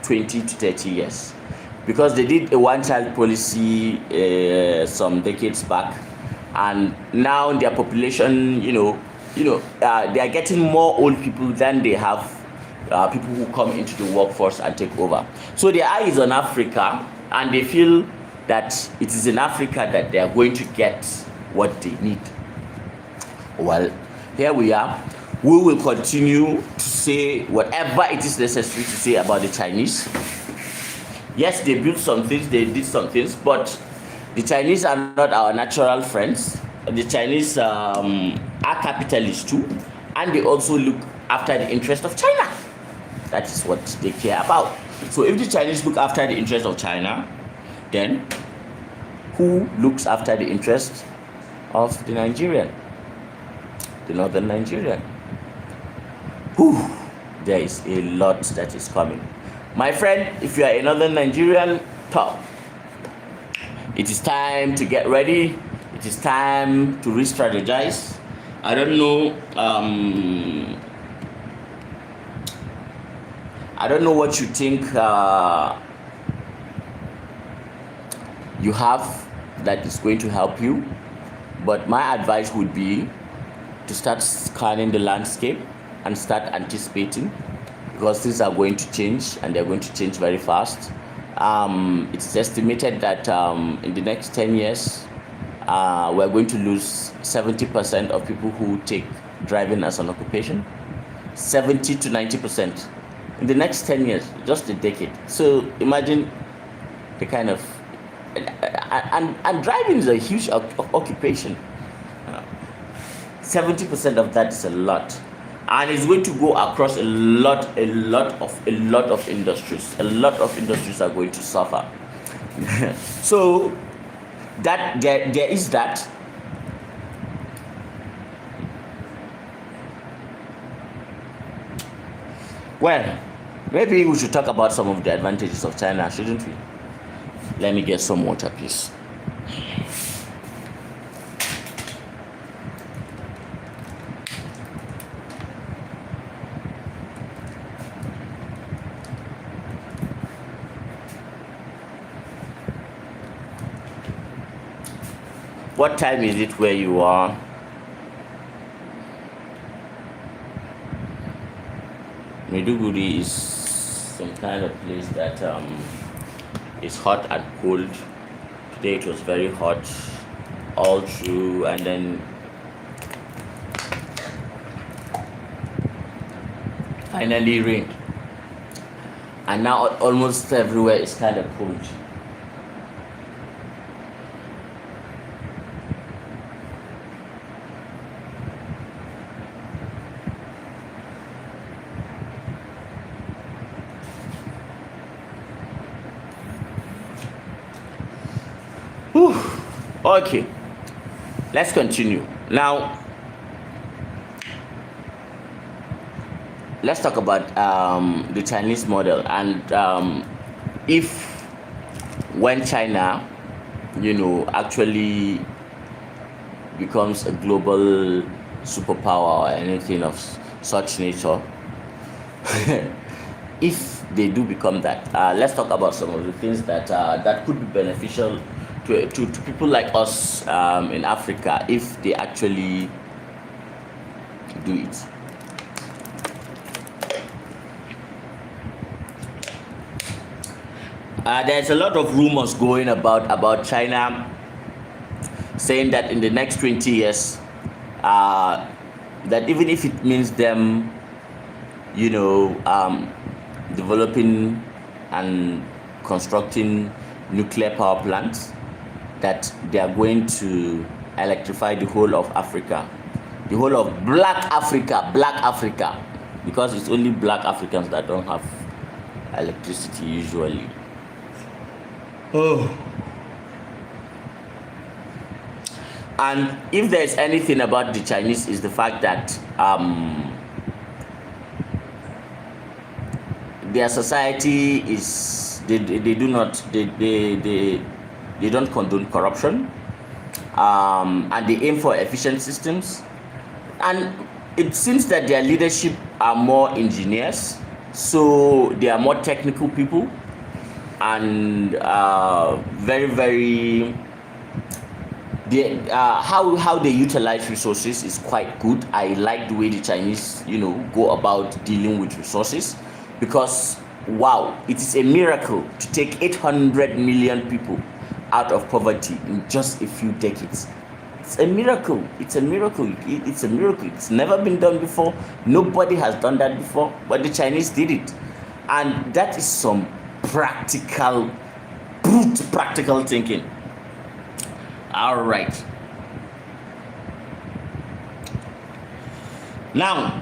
20 to 30 years, because they did a one-child policy some decades back, and now their population, they are getting more old people than they have people who come into the workforce and take over. So their eye is on Africa, and they feel that it is in Africa that they are going to get what they need. Well, here we are. We will continue to say whatever it is necessary to say about the Chinese. Yes, they built some things, they did some things, but the Chinese are not our natural friends. The Chinese are capitalists too, and they also look after the interest of China. That is what they care about. So if the Chinese look after the interest of China, then who looks after the interest of the Nigerian? The Northern Nigerian. Whew, there is a lot that is coming. My friend, if you are a Northern Nigerian, talk. It is time to get ready. It is time to re-strategize. I don't know. I don't know what you think you have that is going to help you, but my advice would be to start scanning the landscape and start anticipating, because things are going to change, and they're going to change very fast. It's estimated that in the next 10 years, we're going to lose 70% of people who take driving as an occupation. 70 to 90% in the next 10 years, just a decade. So imagine the kind of and driving is a huge occupation. 70% of that is a lot, and it's going to go across a lot of industries. A lot of industries are going to suffer. So that there is that. Well, maybe we should talk about some of the advantages of China, shouldn't we? Let me get some water, please. What time is it where you are? Maiduguri is some kind of place that is hot and cold. Today it was very hot all through, and then finally rained. And now almost everywhere is kind of cold. Whew. Okay, let's continue. Now, let's talk about the Chinese model, and if when China, actually becomes a global superpower or anything of such nature, if they do become that, let's talk about some of the things that that could be beneficial to people like us in Africa if they actually do it. There's a lot of rumors going about China saying that in the next 20 years, that even if it means them, developing and constructing nuclear power plants, that they are going to electrify the whole of Africa, the whole of black Africa, because it's only black Africans that don't have electricity usually. Oh. And if there's anything about the Chinese, is the fact that their society is they don't condone corruption, and they aim for efficient systems, and it seems that their leadership are more engineers, so they are more technical people, and very how they utilize resources is quite good. I like the way the Chinese, go about dealing with resources, because wow, it is a miracle to take 800 million people out of poverty in just a few decades. It's a miracle. It's a miracle. It's a miracle. It's never been done before. Nobody has done that before, but the Chinese did it. And that is some practical thinking. All right. Now,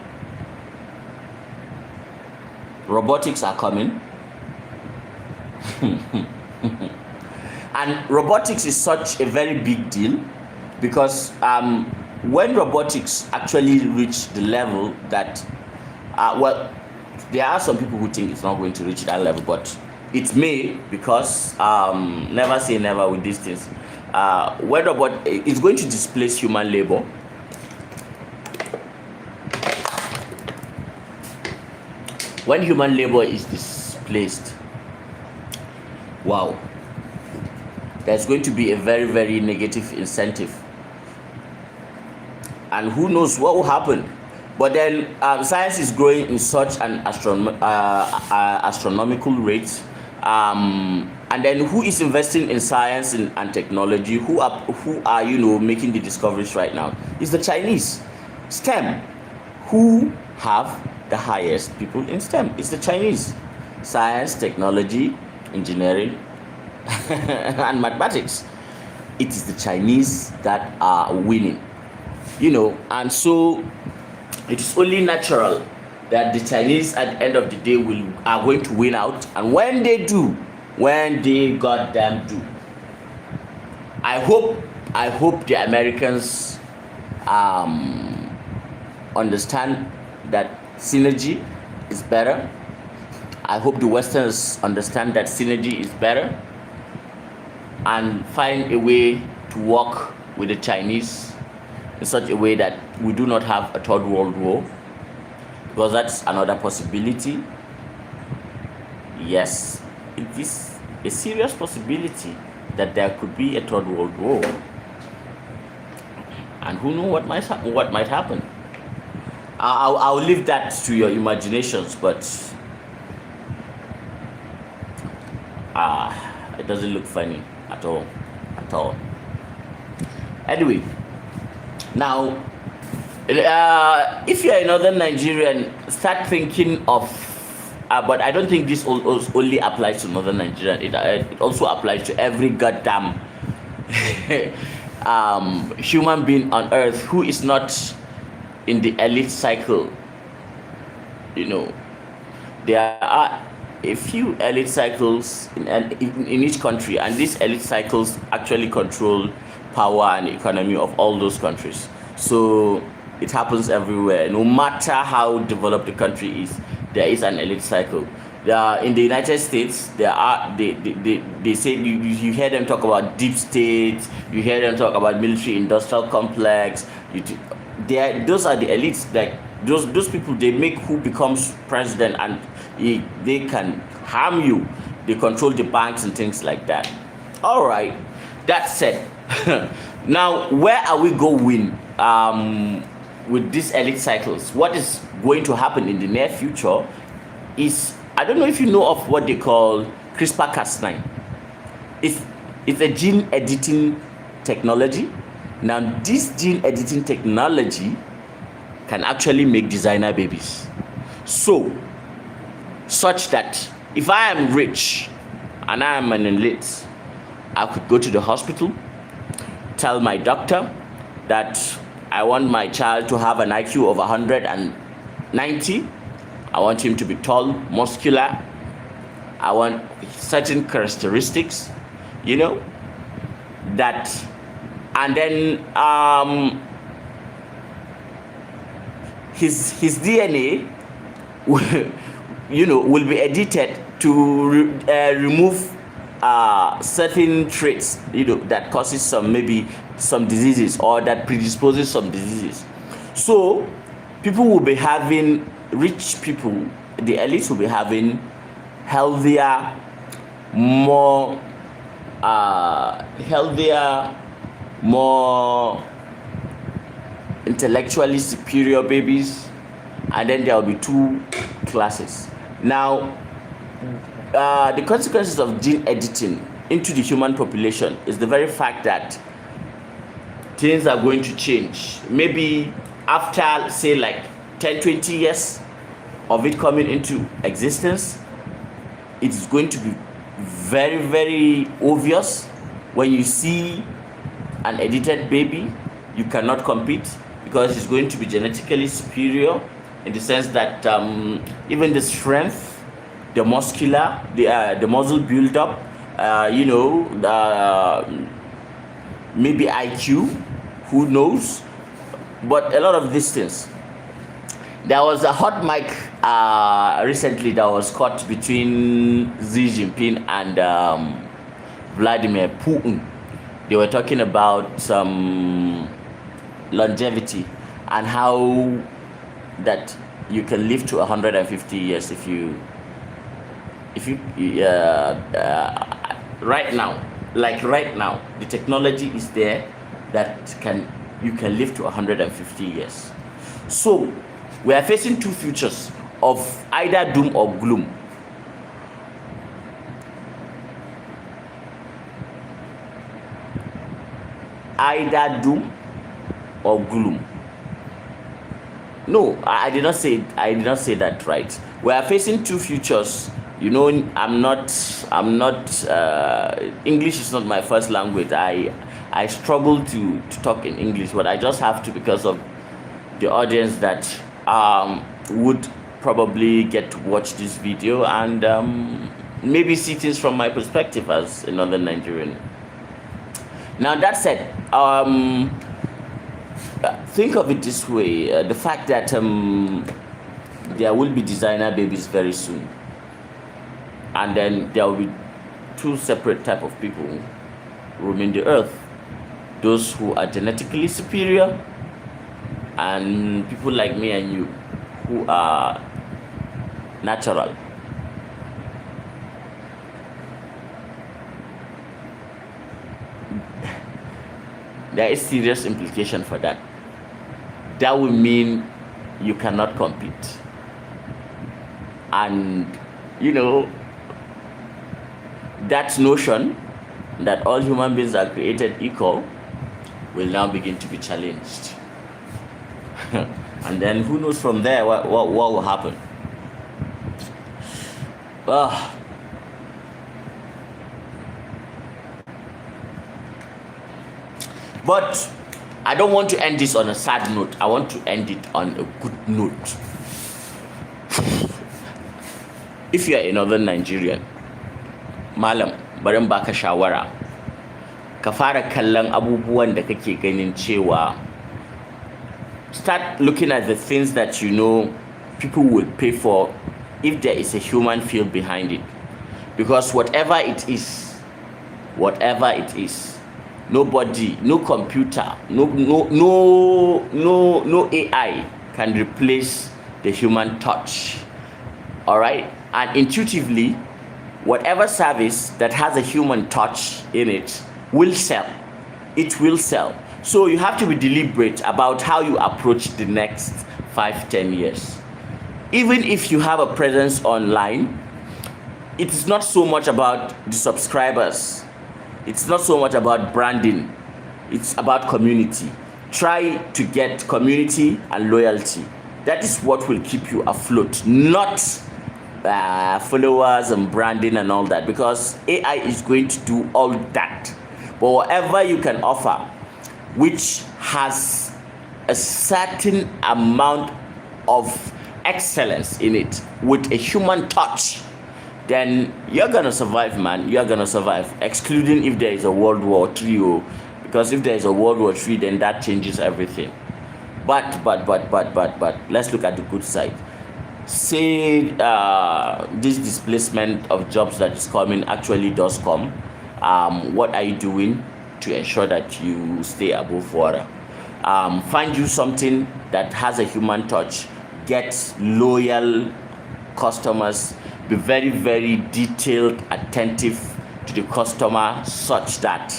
robotics are coming. And robotics is such a very big deal, because when robotics actually reach the level that, there are some people who think it's not going to reach that level, but it may, because never say never with these things. When robot is going to displace human labor, when human labor is displaced, wow, there's going to be a very, very negative incentive, and who knows what will happen. But then science is growing in such an astronomical rate, and then who is investing in science and technology? Who are making the discoveries right now? It's the Chinese. STEM. Who have the highest people in STEM? It's the Chinese. Science, technology, engineering, and mathematics. It is the Chinese that are winning. And so it is only natural that the Chinese at the end of the day are going to win out. And when they do, when they goddamn do, I hope the Americans understand that synergy is better. I hope the Westerners understand that synergy is better, and find a way to work with the Chinese in such a way that we do not have a third world war, because that's another possibility. Yes, it is a serious possibility that there could be a third world war, and who knows what might happen. I'll leave that to your imaginations, but it doesn't look funny at all. Anyway, now if you're a Northern Nigerian, start thinking of but I don't think this only applies to Northern Nigeria. It also applies to every goddamn human being on earth who is not in the elite cycle. There are a few elite cycles in each country, and these elite cycles actually control power and economy of all those countries. So it happens everywhere. No matter how developed the country is, there is an elite cycle. In the United States, they say you hear them talk about deep state, you hear them talk about military industrial complex. Those are the elites. Like those people, they make who becomes president, and they can harm you. They control the banks and things like that. All right, that said, now where are we going with these elite cycles? What is going to happen in the near future is, I don't know if you know of what they call CRISPR-Cas9. It's a gene editing technology. Now this gene editing technology can actually make designer babies. So, such that if I am rich and I am an elite, I could go to the hospital, tell my doctor that I want my child to have an IQ of 190. I want him to be tall, muscular. I want certain characteristics, that, and then his DNA will be edited to remove certain traits, that causes some diseases, or that predisposes some diseases. So people will be having, rich people, the elites will be having healthier, more healthier more intellectually superior babies, and then there will be two classes. Now, the consequences of gene editing into the human population is the very fact that things are going to change. Maybe after, say, like 10-20 years of it coming into existence, it's going to be very, very obvious. When you see an edited baby, you cannot compete, because it's going to be genetically superior in the sense that even the strength, the muscular, the muscle build-up, maybe IQ, who knows? But a lot of these things. There was a hot mic recently that was caught between Xi Jinping and Vladimir Putin. They were talking about longevity and how that you can live to 150 years if you right now, the technology is there that you can live to 150 years. So we are facing two futures of either doom or gloom. Either doom or gloom. No, I did not say that right. We are facing two futures. I'm not English is not my first language. I struggle to talk in English, but I just have to because of the audience that would probably get to watch this video and maybe see things from my perspective as a Northern Nigerian. Now, that said, think of it this way, the fact that there will be designer babies very soon, and then there will be two separate type of people roaming the earth: those who are genetically superior and people like me and you who are natural. There is serious implication for that. That will mean you cannot compete. And, that notion that all human beings are created equal will now begin to be challenged. And then who knows from there what will happen. But I don't want to end this on a sad note. I want to end it on a good note. If you're a Northern Nigerian, Malam, barin baka shawara. Ka fara kallon abubuwan da kake ganin cewa, start looking at the things that people will pay for if there is a human feel behind it. Because whatever it is, nobody, no computer, no AI can replace the human touch. All right? And intuitively, whatever service that has a human touch in it will sell. It will sell. So you have to be deliberate about how you approach the next 5-10 years. Even if you have a presence online, it is not so much about the subscribers. It's not so much about branding. It's about community. Try to get community and loyalty. That is what will keep you afloat, not followers and branding and all that, because AI is going to do all that. But whatever you can offer, which has a certain amount of excellence in it with a human touch, then you're gonna survive, man. You're gonna survive, excluding if there is a World War III, because if there is a World War III, then that changes everything. But let's look at the good side. Say this displacement of jobs that is coming actually does come. What are you doing to ensure that you stay above water? Find you something that has a human touch. Get loyal customers. Be very, very detailed, attentive to the customer, such that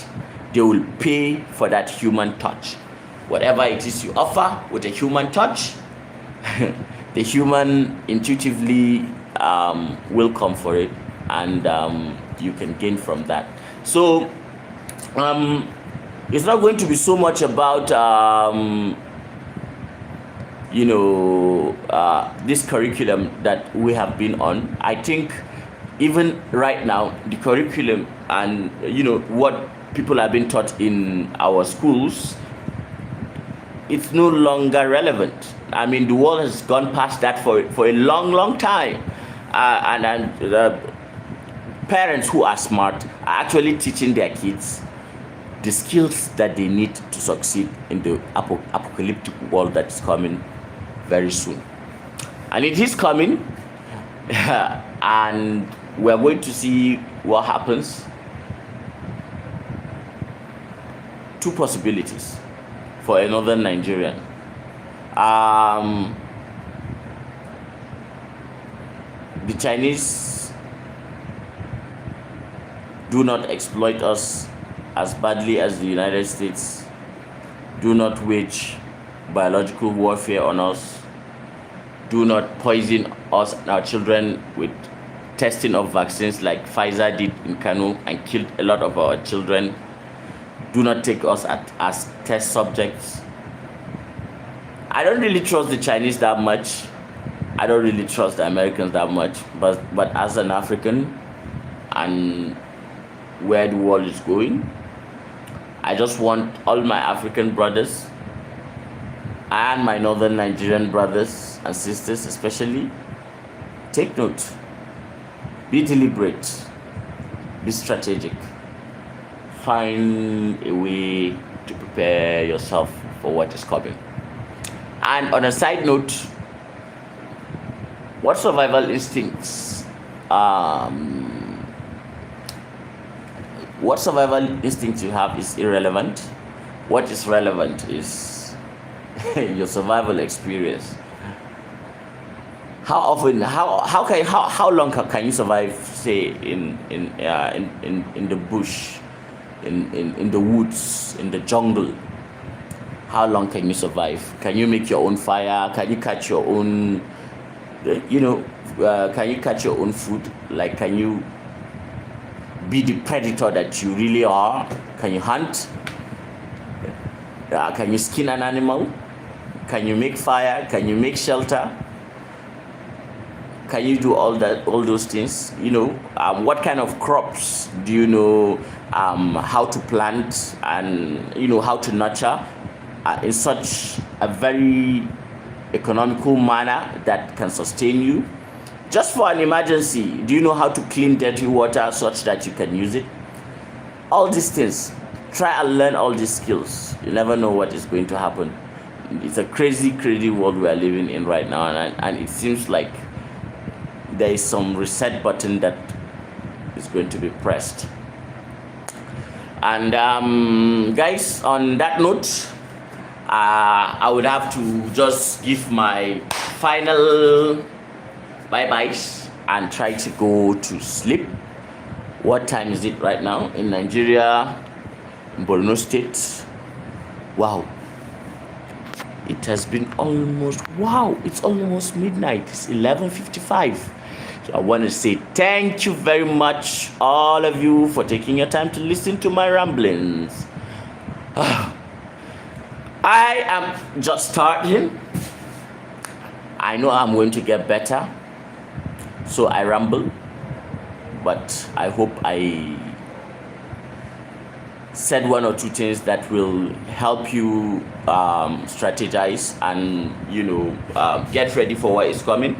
they will pay for that human touch. Whatever it is you offer with a human touch, the human intuitively will come for it, and you can gain from that. So it's not going to be so much about this curriculum that we have been on. I think even right now, the curriculum and what people have been taught in our schools, it's no longer relevant. I mean, the world has gone past that for a long time, and the parents who are smart are actually teaching their kids the skills that they need to succeed in the apocalyptic world that is coming very soon. And it is coming, and we're going to see what happens. Two possibilities for a Northern Nigerian. The Chinese do not exploit us as badly as the United States, do not wage biological warfare on us, do not poison us and our children with testing of vaccines like Pfizer did in Kano and killed a lot of our children, do not take us as test subjects. I don't really trust the Chinese that much. I don't really trust the Americans that much, but as an African and where the world is going, I just want all my African brothers and my Northern Nigerian brothers and sisters especially, take note, be deliberate, be strategic, find a way to prepare yourself for what is coming. And on a side note, what survival instincts you have is irrelevant. What is relevant is your survival experience. How long can you survive, say, in the bush, in the woods, in the jungle? How long can you survive? Can you make your own fire? Can you catch your own can you catch your own food? Like, can you be the predator that you really are? Can you hunt? Can you skin an animal? Can you make fire? Can you make shelter? Can you do all those things? What kind of crops do you know how to plant, and how to nurture in such a very economical manner that can sustain you? Just for an emergency, do you know how to clean dirty water such that you can use it? All these things, try and learn all these skills. You never know what is going to happen. It's a crazy world we are living in right now, and it seems like there is some reset button that is going to be pressed. And guys, on that note, I would have to just give my final bye-byes and try to go to sleep. What time is it right now in Nigeria, in Borno State? Wow. It has been it's almost midnight. It's 11:55. So I want to say thank you very much, all of you, for taking your time to listen to my ramblings. I am just starting. I know I'm going to get better, so I ramble, but I hope I said one or two things that will help you strategize and get ready for what is coming,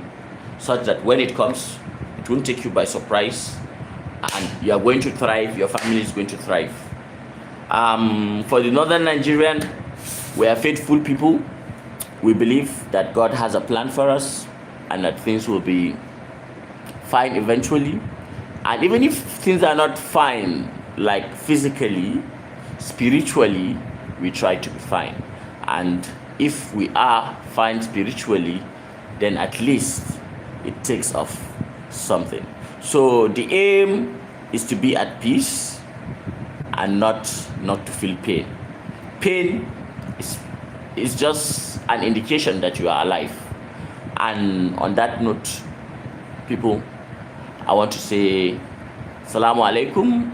such that when it comes, it won't take you by surprise, and you are going to thrive. Your family is going to thrive. For the Northern Nigerian, we are faithful people. We believe that God has a plan for us and that things will be fine eventually. And even if things are not fine, like physically, spiritually, we try to be fine. And if we are fine spiritually, then at least it takes off something. So the aim is to be at peace, and not to feel pain. Pain is just an indication that you are alive. And on that note, people, I want to say Assalamu alaikum,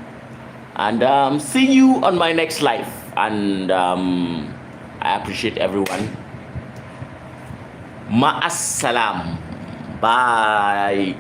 and see you on my next live. And I appreciate everyone. Ma'as salam. Bye.